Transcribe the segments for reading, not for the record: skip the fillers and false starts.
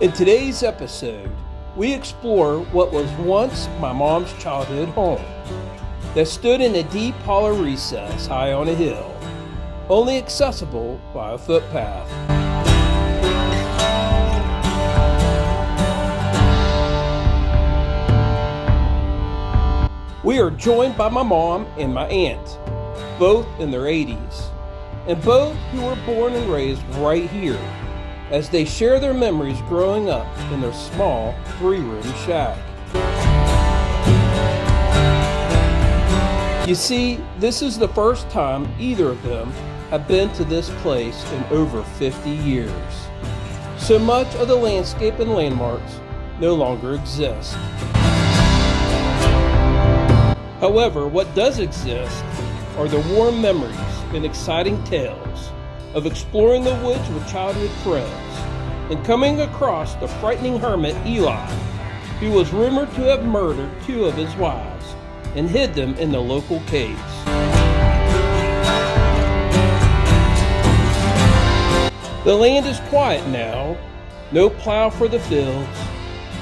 In today's episode, we explore what was once my mom's childhood home that stood in a deep hollow recess high on a hill, only accessible by a footpath. We are joined by my mom and my aunt, both in their 80s, and both who were born and raised right here, as they share their memories growing up in their small 3-room shack. You see, this is the first time either of them have been to this place in over 50 years. So much of the landscape and landmarks no longer exist. However, what does exist are the warm memories and exciting tales of exploring the woods with childhood friends and coming across the frightening hermit Eli, who was rumored to have murdered 2 of his wives and hid them in the local caves. The land is quiet now. No plow for the fields,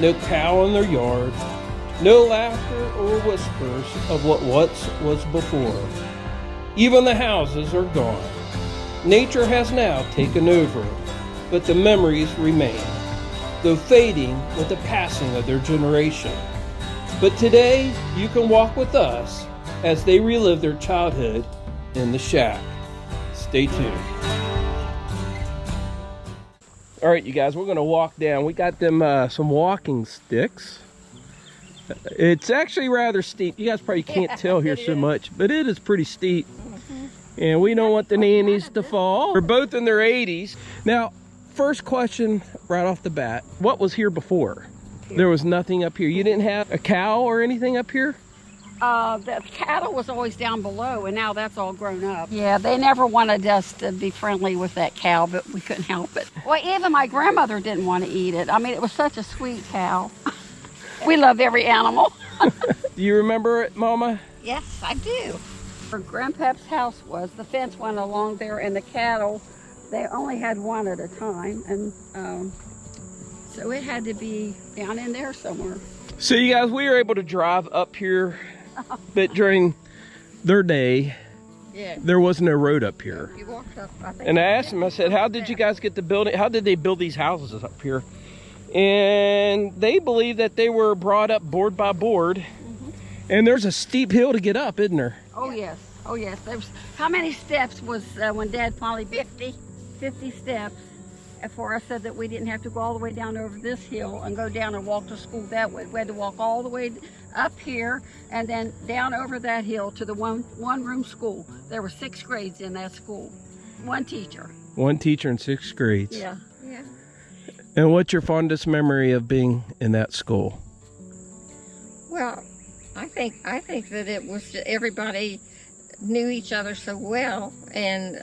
no cow in their yard, no laughter or whispers of what once was before. Even the houses are gone. Nature has now taken over, but the memories remain, though fading with the passing of their generation. But today, you can walk with us as they relive their childhood in the shack. Stay tuned. All right, you guys, we're going to walk down. We got them some walking sticks. It's actually rather steep. You guys probably can't tell here so much, but it is pretty steep. And we don't want the nannies to fall. We're both in their 80s. Now, first question right off the bat. What was here before? There was nothing up here. You didn't have a cow or anything up here? The cattle was always down below, and now that's all grown up. Yeah, they never wanted us to be friendly with that cow, but we couldn't help it. Well, even my grandmother didn't want to eat it. I mean, it was such a sweet cow. We love every animal. Do you remember it, Mama? Yes, I do. Where Grandpa's house was, the fence went along there, and the cattle, they only had one at a time, and so it had to be down in there somewhere. So you guys, we were able to drive up here, but during their day, there was no road up here. You walked up, I think. And I asked them, I said, how did you guys get to build it? How did they build these houses up here? And they believe that they were brought up board by board. And there's a steep hill to get up, isn't there? Oh yes, oh yes. There's how many steps was when Dad finally 50 steps before I said that we didn't have to go all the way down over this hill and go down and walk to school that way. We had to walk all the way up here and then down over that hill to the one room school. There were 6 grades in that school. One teacher. One teacher in 6 grades. Yeah. And what's your fondest memory of being in that school? Well, I think that it was everybody knew each other so well, and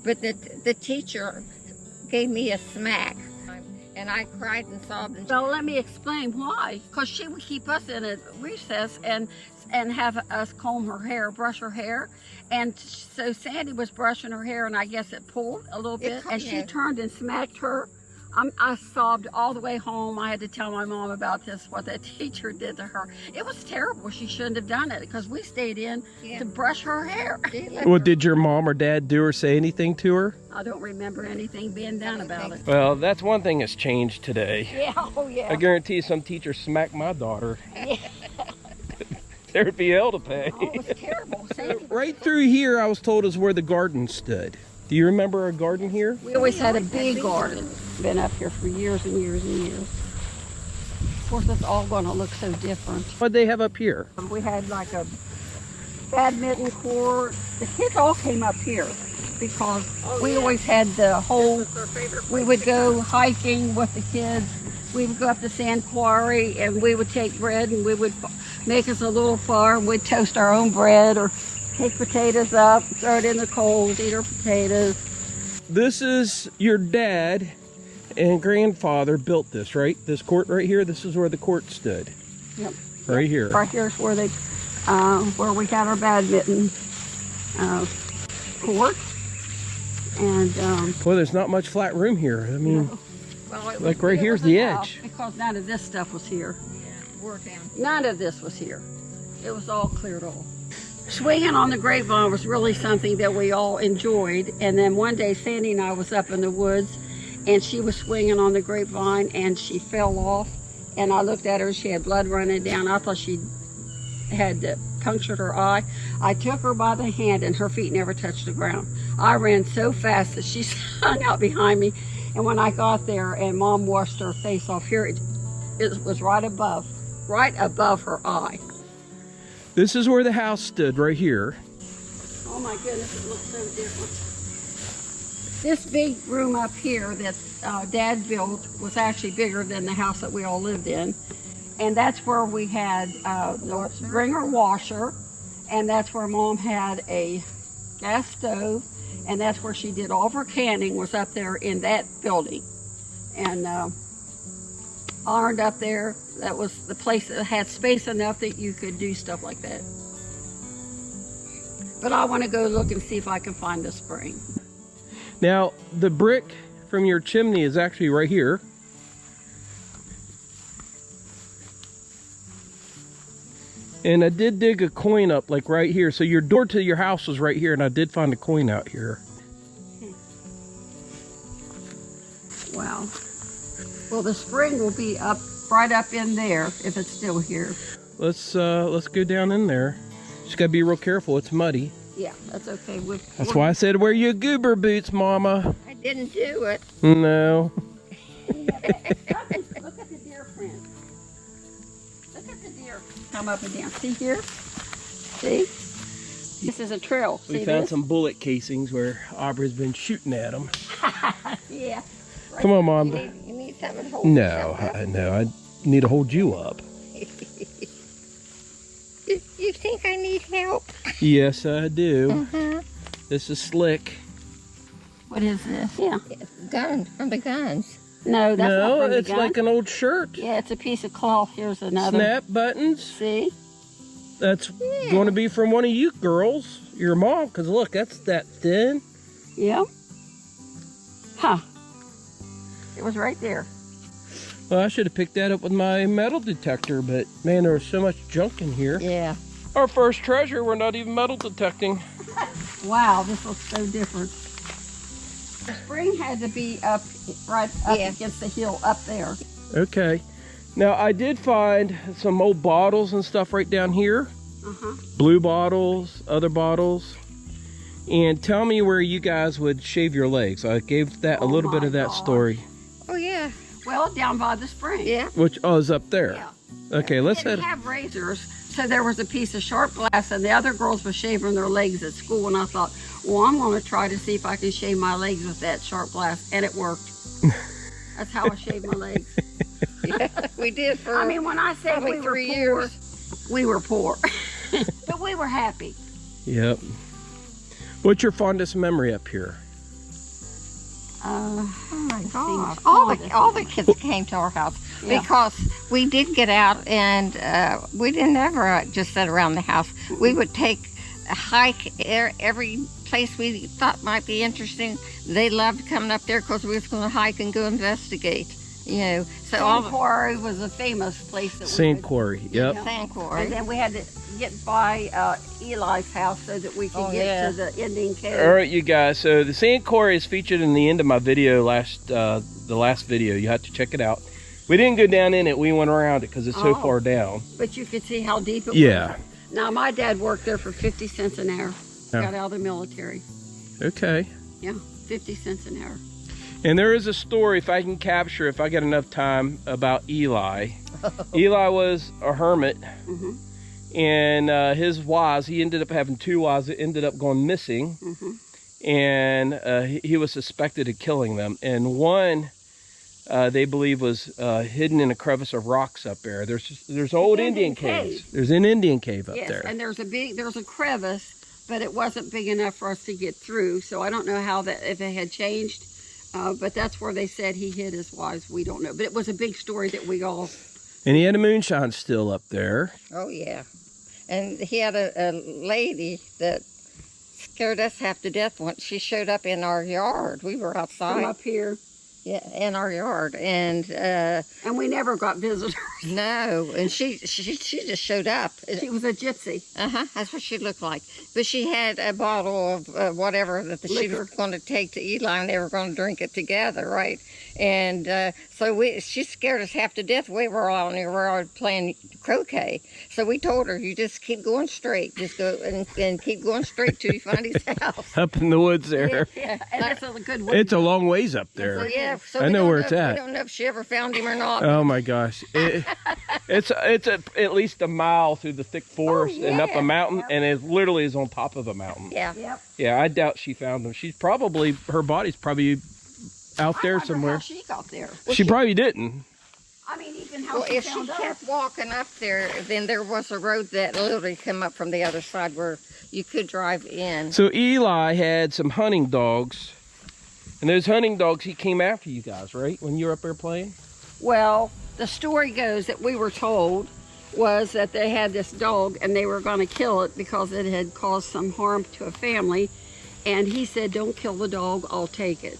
but the teacher gave me a smack, and I cried and sobbed. And well, let me explain why. Because she would keep us in a recess and have us comb her hair, brush her hair, and so Sandy was brushing her hair, and I guess it pulled a little bit, and she turned and smacked her. I sobbed all the way home. I had to tell my mom about this, what that teacher did to her. It was terrible. She shouldn't have done it because we stayed in to brush her hair. Well, did your mom or dad do or say anything to her? I don't remember anything being done about it. Well, that's one thing that's changed today. Yeah, oh yeah. I guarantee some teacher smacked my daughter. Yeah. There'd be hell to pay. Oh, it was terrible. Right through here, I was told, is where the garden stood. Do you remember a garden here? We always had a big garden. Been up here for years and years and years. Of course, it's all going to look so different. What'd they have up here? We had like a badminton court. The kids all came up here because we always had the whole, we would go hiking with the kids. We would go up to Sand Quarry and we would take bread and we would make us a little farm. We'd toast our own bread or take potatoes up, throw it in the coals, eat our potatoes. This is your dad and grandfather built this, right? This court right here, this is where the court stood. Yep. Right here. Right here's where they, where we got our badminton court. And well, there's not much flat room here. I mean, Well, it Like right it here's was the enough edge. because none of this stuff was here. We're down. None of this was here. It was all cleared off. Swinging on the grapevine was really something that we all enjoyed. And then one day, Sandy and I was up in the woods, and she was swinging on the grapevine, and she fell off. And I looked at her, and she had blood running down. I thought she had punctured her eye. I took her by the hand, and her feet never touched the ground. I ran so fast that she hung out behind me. And when I got there, and Mom washed her face off here, it was right above her eye. This is where the house stood, right here. Oh my goodness, it looks so different. This big room up here that Dad built was actually bigger than the house that we all lived in. And that's where we had the wringer washer, and that's where Mom had a gas stove, and that's where she did all of her canning, was up there in that building. And ironed up there. That was the place that had space enough that you could do stuff like that. But I want to go look and see if I can find the spring. Now, the brick from your chimney is actually right here. And I did dig a coin up like right here. So your door to your house was right here, and I did find a coin out here. Wow. Well, the spring will be up right up in there if it's still here. Let's go down in there. Just gotta be real careful. It's muddy. Yeah, that's okay. That's why I said wear your goober boots, Mama. I didn't do it. No. Look at the deer print. Look at the deer come up and down. See here? See? This is a trail. We See found this? some bullet casings where Aubrey's been shooting at them. Yeah. Come on, Mom. You need something to hold No, yourself up. no, I need to hold you up. You think I need help? Yes, I do. Uh-huh. This is slick. What is this? Yeah. Guns, from the guns. No, that's not No, from the it's gun. like an old shirt. Yeah, it's a piece of cloth. Here's another. Snap buttons. See? That's going to be from one of you girls, your mom, because look, that's that thin. Yeah. Huh. It was right there. Well, I should have picked that up with my metal detector, but man, there was so much junk in here. Yeah. Our first treasure, we're not even metal detecting. Wow, this looks so different. The spring had to be right up Yeah. against the hill up there. Okay. Now, I did find some old bottles and stuff right down here. Uh-huh. Blue bottles, other bottles. And tell me where you guys would shave your legs. I gave that a Oh little bit my of that gosh. story. Oh, yeah. Well, down by the spring. Yeah. Which, oh, is up there. Yeah. Okay, We let's didn't head. have razors, so there was a piece of sharp glass, and the other girls were shaving their legs at school, and I thought, well, I'm going to try to see if I can shave my legs with that sharp glass, and it worked. That's how I shaved my legs. Yeah, we did for I mean, when I say probably we were 3 poor, years. we were poor, but we were happy. Yep. What's your fondest memory up here? Oh my Seems gosh. fondest. All the kids came to our house Yeah. because we did get out and we didn't ever just sit around the house. We would take a hike every place we thought might be interesting. They loved coming up there because we was going to hike and go investigate. You know, so all Sand Quarry was a famous place that Sand we would, quarry. Yep. Yeah. sand quarry. and then we had to get by Eli's house so that we could Oh, get yeah. to the Indian cave. All right, you guys. So the sand quarry is featured in the end of my video the last video. You have to check it out. We didn't go down in it. We went around it because it's so Oh. far down. But you could see how deep it Yeah. was. Now, my dad worked there for 50 cents an hour. Yeah. Got out of the military. Okay. Yeah, 50 cents an hour. And there is a story, if I can capture, if I get enough time, about Eli. Eli was a hermit, Mhm. and his wives, he ended up having 2 wives that ended up going missing, Mhm. and he was suspected of killing them. And one, they believe, was hidden in a crevice of rocks up there. There's old Indian Indian caves. cave. There's an Indian cave up Yes, there. and there's a crevice, but it wasn't big enough for us to get through. So I don't know if it had changed. But that's where they said he hid his wives. We don't know. But it was a big story that we all... And he had a moonshine still up there. Oh, yeah. And he had a lady that scared us half to death once. She showed up in our yard. We were From outside. up here. Yeah, in our yard, and we never got visitors. no, and she just showed up. She was a gypsy. That's what she looked like. But she had a bottle of whatever that she was going to take to Eli, and they were going to drink it together, right? And so she scared us half to death. We were all playing croquet. So we told her, you just keep going straight. Just go and keep going straight till you find his house. Up in the woods there. Yeah, and that's a good way. It's a long ways up there. So, yeah, so I know where it's at. We don't know if she ever found him or not. Oh my gosh. It's at least a mile through the thick forest and up a mountain, and it literally is on top of a mountain. Yeah. Yep. Yeah, I doubt she found them. Her body's probably out there somewhere. How she got there. She probably didn't. I mean, even how Well, if she kept walking up there, then there was a road that literally came up from the other side where you could drive in. So Eli had some hunting dogs, and those hunting dogs, he came after you guys, right? When you were up there playing? Well, the story goes that we were told was that they had this dog and they were going to kill it because it had caused some harm to a family. And he said, don't kill the dog, I'll take it.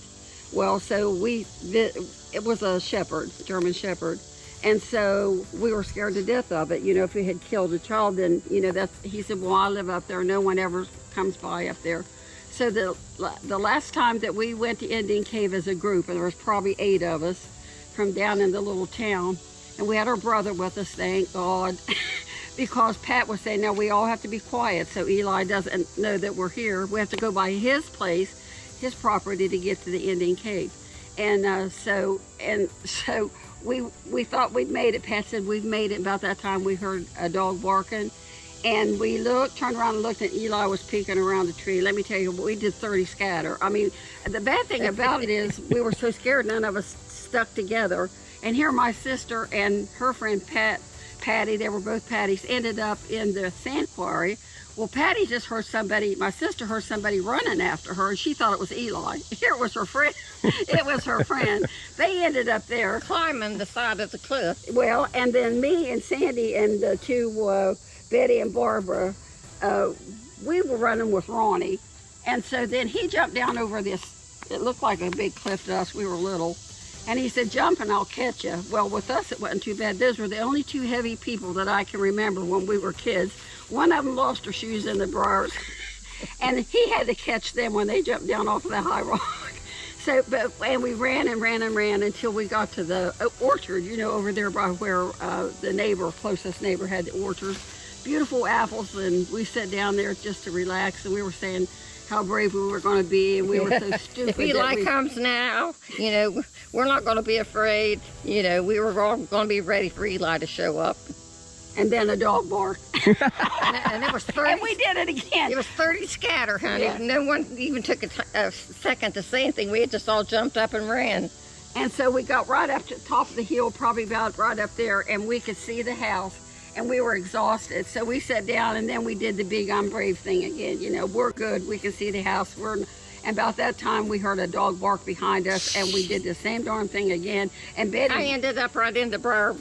Well, so it was a shepherd, German shepherd. And so we were scared to death of it. You know, if we had killed a child, then, you know, he said, well, I live up there. No one ever comes by up there. So the last time that we went to Indian Cave as a group, and there was probably 8 of us from down in the little town, and we had our brother with us, thank God, because Pat was saying, now we all have to be quiet so Eli doesn't know that we're here. We have to go by his place, his property, to get to the Indian Cave. And so we thought we'd made it. Pat said we've made it. About that time we heard a dog barking, and we turned around and looked, and Eli was peeking around the tree. Let me tell you, we did 30 scatter. I mean, the bad thing about it is we were so scared none of us stuck together. And here my sister and her friend Patty, they were both Patties, ended up in the sand quarry. Well, Patty just heard somebody, my sister heard somebody running after her, and she thought it was Eli. Here it was her friend. It was her friend. They ended up there. Climbing the side of the cliff. Well, and then me and Sandy and the two, Betty and Barbara, we were running with Ronnie. And so then he jumped down over this, it looked like a big cliff to us, we were little. And he said, jump and I'll catch you. Well, with us, it wasn't too bad. Those were the only 2 heavy people that I can remember when we were kids. One of them lost her shoes in the briars, and he had to catch them when they jumped down off of the high rock. So, and we ran and ran and ran until we got to the orchard, you know, over there by where the closest neighbor had the orchard. Beautiful apples, and we sat down there just to relax, and we were saying how brave we were going to be, and we were so stupid. If Eli comes now, you know, we're not going to be afraid. You know, we were all going to be ready for Eli to show up. And then a dog barked. and it was 30. And we did it again. It was 30 scatter, honey. Yeah. No one even took a second to say anything. We had just all jumped up and ran. And so we got right up to the top of the hill, probably about right up there, and we could see the house. And we were exhausted, so we sat down, and then we did the big I'm brave thing again. You know, we're good, we can see the house. And about that time, we heard a dog bark behind us, and we did the same darn thing again. And Betty... I ended up right in the briar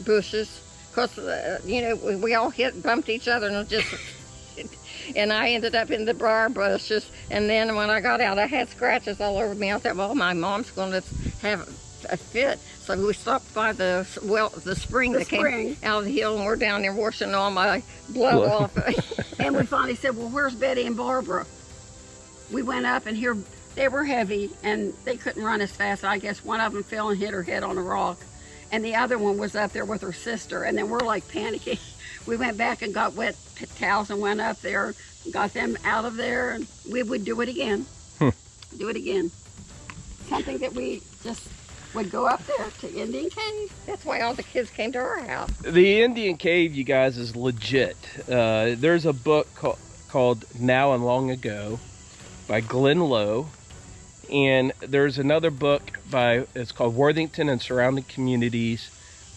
bushes, because, you know, we all bumped each other, and I ended up in the briar bushes. And then when I got out, I had scratches all over me. I thought, well, my mom's going to have a fit. So we stopped by the spring that came out of the hill, and we're down there washing all my blood off. And we finally said, well, where's Betty and Barbara? We went up, and here they were heavy, and they couldn't run as fast. I guess one of them fell and hit her head on a rock, and the other one was up there with her sister. And then we're like panicking. We went back and got wet towels and went up there, got them out of there, and we would do it again. Do it again. Something that we just would go up there to Indian Cave. That's why all the kids came to our house. The Indian Cave, you guys, is legit. There's a book called Now and Long Ago by Glenn Lowe. And there's another book it's called Worthington and Surrounding Communities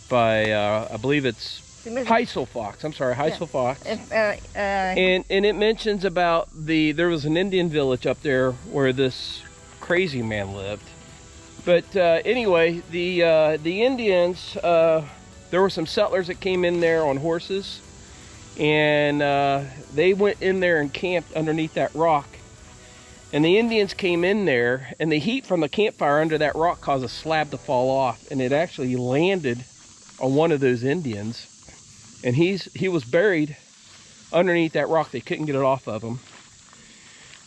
by, I believe it's Heisel Fox. I'm sorry, Heisel Fox. And it mentions about there was an Indian village up there where this crazy man lived. But anyway, the Indians, there were some settlers that came in there on horses, and they went in there and camped underneath that rock. And the Indians came in there, and the heat from the campfire under that rock caused a slab to fall off, and it actually landed on one of those Indians. And he was buried underneath that rock. They couldn't get it off of him.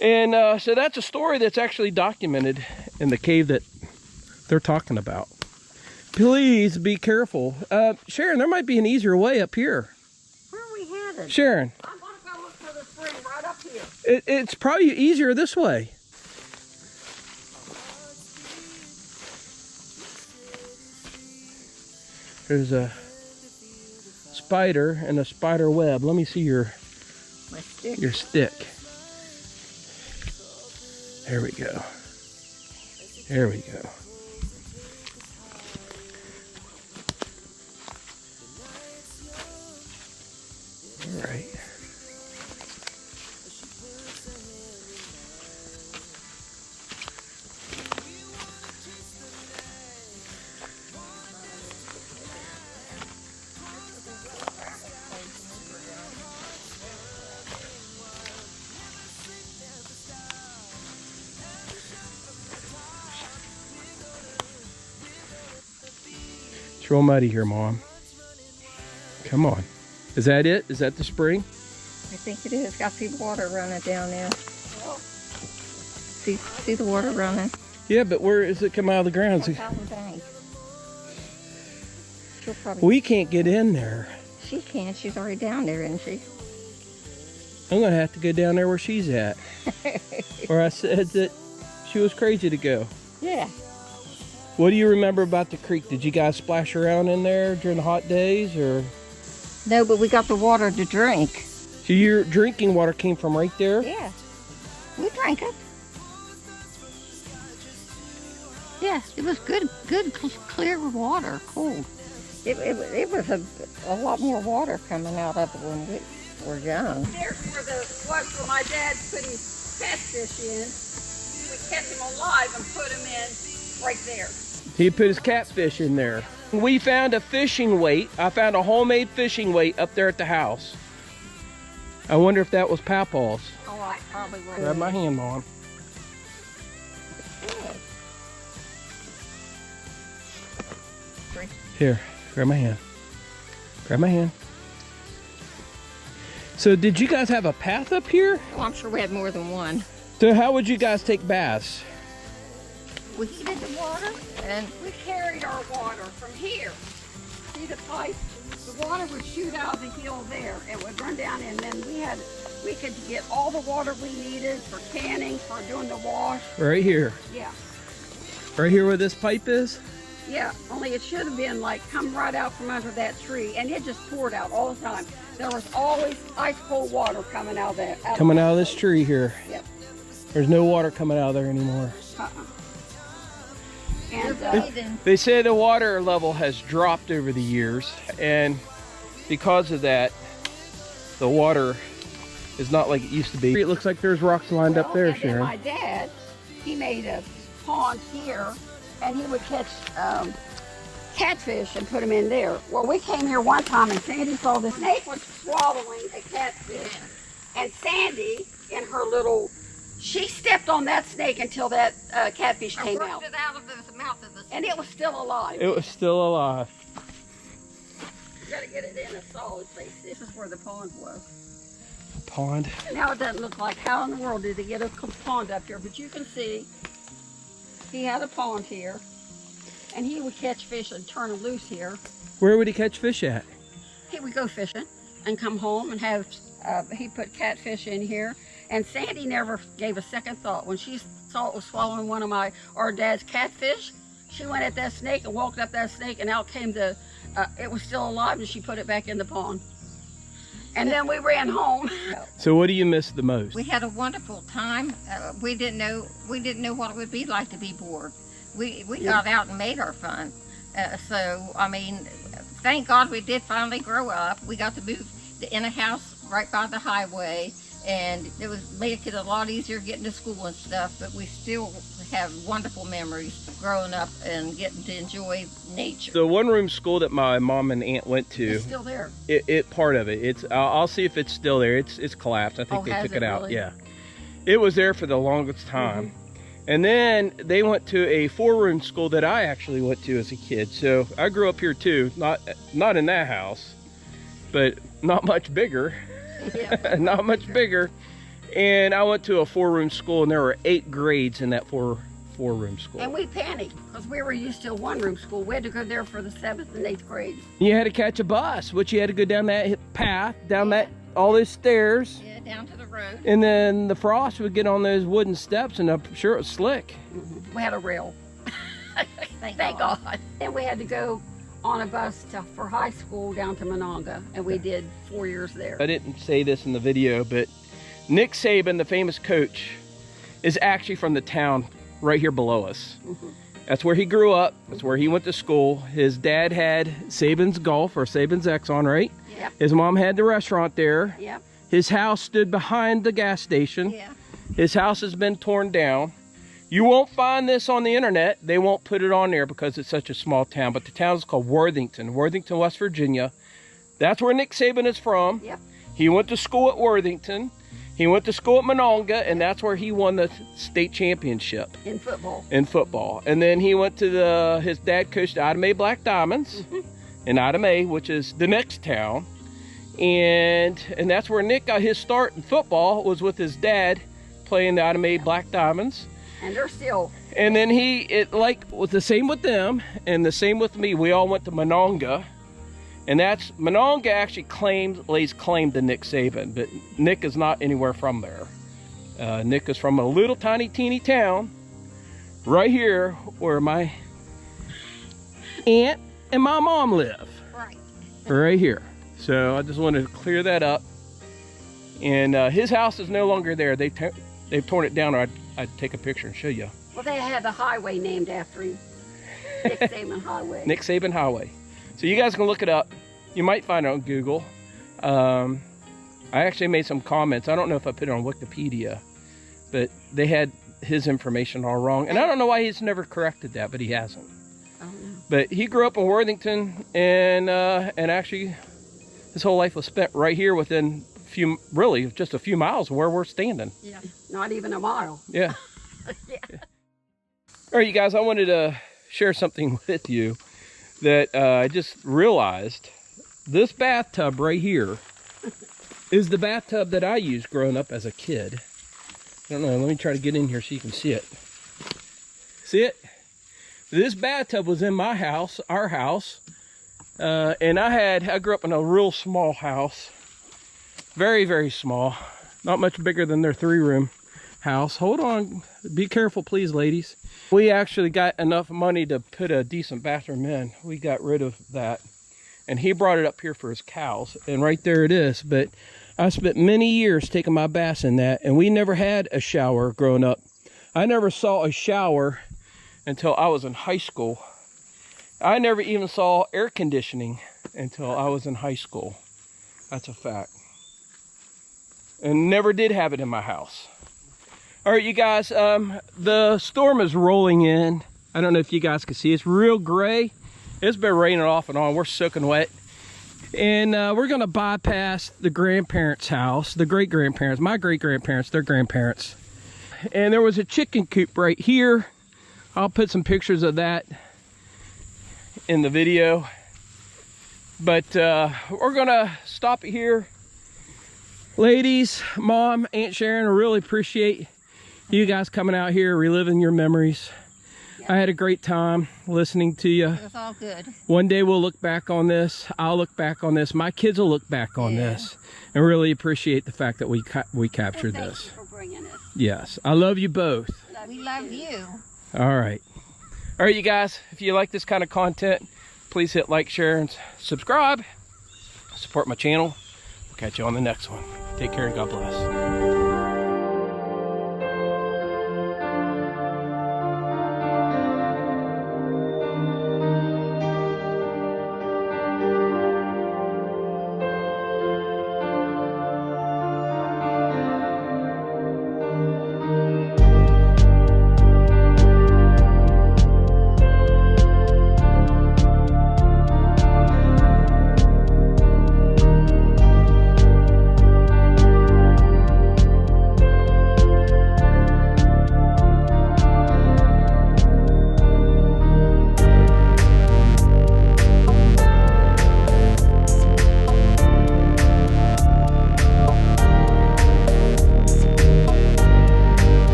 And so that's a story that's actually documented in the cave that they're talking about. Please be careful. Sharon, there might be an easier way up here. Where are we headed? Sharon. I'm going to go look for the spring right up here. It's probably easier this way. There's a spider and a spider web. Let me see your stick. There we go. There we go. All right. It's real muddy here, Mom. Come on. Is that it? Is that the spring? I think it is. Got see water running down there. See the water running? Yeah, but where is it come out of the ground? It's out the bank. She'll probably. We can't get in there. She can. She's already down there, isn't she? I'm going to have to go down there where she's at. Or I said that she was crazy to go. Yeah. What do you remember about the creek? Did you guys splash around in there during the hot days, or? No, but we got the water to drink. So your drinking water came from right there? Yeah. We drank it. Yeah, it was good, clear water, cold. It was a lot more water coming out of it when we were young. There's where my dad put his catfish in. He would catch them alive and put them in right there. He put his catfish in there. We found a fishing weight. I found a homemade fishing weight up there at the house. I wonder if that was Papaw's. Oh, I probably would. Grab my hand, Mom. Here, grab my hand. Grab my hand. So did you guys have a path up here? Oh, I'm sure we had more than one. So how would you guys take baths? We heated the water and We carried our water from here. See the pipe? The water would shoot out the hill there. It would run down, and then we could get all the water we needed for canning, for doing the wash. Right here. Yeah. Right here where this pipe is? Yeah, only it should have been like come right out from under that tree, and it just poured out all the time. There was always ice cold water coming out of that. Coming out of this tree here. Yep. There's no water coming out of there anymore. And They say the water level has dropped over the years, and because of that, the water is not like it used to be. It looks like there's rocks lined up there, and then Sharon. my dad, he made a pond here, and he would catch catfish and put them in there. Well, we came here one time, and Sandy saw the snake was swallowing a catfish, and Sandy, in her little, she stepped on that snake until that catfish came out. it out of the mouth of the snake. And it was still alive. It was still alive. You gotta get it in a solid place. This is where the pond was. Pond. Now it doesn't look like how in the world did they get a pond up here, but you can see he had a pond here, and he would catch fish and turn them loose here. Where would he catch fish at? He would go fishing and come home and have, he put catfish in here. And Sandy never gave a second thought. When she saw it was swallowing one of our dad's catfish, she went at that snake and walked up that snake, and out came it was still alive, and she put it back in the pond. And then we ran home. So what do you miss the most? We had a wonderful time. We didn't know what it would be like to be bored. We got out and made our fun. So I mean, thank God we did finally grow up. We got to move in a house right by the highway, and it was made it a lot easier getting to school and stuff. But we still have wonderful memories of growing up and getting to enjoy nature. The one-room school that my mom and aunt went to, It's still there. it part of it. It's I'll see if it's still there. It's collapsed. I think Oh, they has took it it out. really? Yeah. It was there for the longest time. And then they went to a 4-room school that I actually went to as a kid. So I grew up here too, not in that house, but not much bigger. Yeah. Not much bigger. And I went to a 4-room school, and there were 8 grades in that four-room school. And we panicked because we were used to a 1-room school. We had to go there for the 7th and 8th grade. You had to catch a bus, which you had to go down that path, down all those stairs. Yeah, down to the road. And then the frost would get on those wooden steps, and I'm sure it was slick. We had a rail. Thank God. And we had to go on a bus for high school down to Monongah, and we did 4 years there. I didn't say this in the video, but Nick Saban, the famous coach, is actually from the town right here below us. That's where he grew up. That's where he went to school. His dad had Saban's Golf, or Saban's Exxon, right? Yep. His mom had the restaurant there. Yep. His house stood behind the gas station. Yeah. His house has been torn down. You won't find this on the internet. They won't put it on there because it's such a small town. But the town is called Worthington, West Virginia. That's where Nick Saban is from. Yep. He went to school at Worthington. He went to school at Monongah, and that's where he won the state championship In football. And then he went to his dad coached Item A Black Diamonds in Item A, which is the next town. And that's where Nick got his start in football, was with his dad playing the Item A Black Diamonds. And they're still. And then was the same with them and the same with me. We all went to Monongah. And Monongah actually lays claim to Nick Saban, but Nick is not anywhere from there. Nick is from a little tiny teeny town right here where my aunt and my mom live. Right. Right here. So I just wanted to clear that up. And his house is no longer there. They've torn it down, or I'd take a picture and show you. Well, they had the highway named after him. Nick Saban Highway. Nick Saban Highway. So you guys can look it up. You might find it on Google. I actually made some comments. I don't know if I put it on Wikipedia, but they had his information all wrong. And I don't know why he's never corrected that, but he hasn't. Oh, no. But he grew up in Worthington, and actually his whole life was spent right here within just a few miles of where we're standing. Yeah. Not even a mile. Yeah. Yeah. All right, you guys, I wanted to share something with you that I just realized. This bathtub right here is the bathtub that I used growing up as a kid. I don't know, let me try to get in here so you can see it. See it? This bathtub was in my house, our house, and I grew up in a real small house. Very, very small. Not much bigger than their 3-room house. Hold on, be careful please, ladies. We actually got enough money to put a decent bathroom in. We got rid of that. And he brought it up here for his cows. And right there it is. But I spent many years taking my baths in that. And we never had a shower growing up. I never saw a shower until I was in high school. I never even saw air conditioning until I was in high school. That's a fact. And never did have it in my house. All right, you guys, the storm is rolling in. I don't know if you guys can see. It's real gray. It's been raining off and on. We're soaking wet. And we're going to bypass the grandparents' house, the great-grandparents, my great-grandparents, their grandparents. And there was a chicken coop right here. I'll put some pictures of that in the video. But we're going to stop it here. Ladies, Mom, Aunt Sharon, I really appreciate you guys coming out here, reliving your memories. I had a great time listening to you. It was all good. One day we'll look back on this. I'll look back on this. My kids will look back on this, and really appreciate the fact that we captured this. Thank you for bringing it. Yes, I love you both. We love you. All right, you guys. If you like this kind of content, please hit like, share, and subscribe. Support my channel. We'll catch you on the next one. Take care and God bless.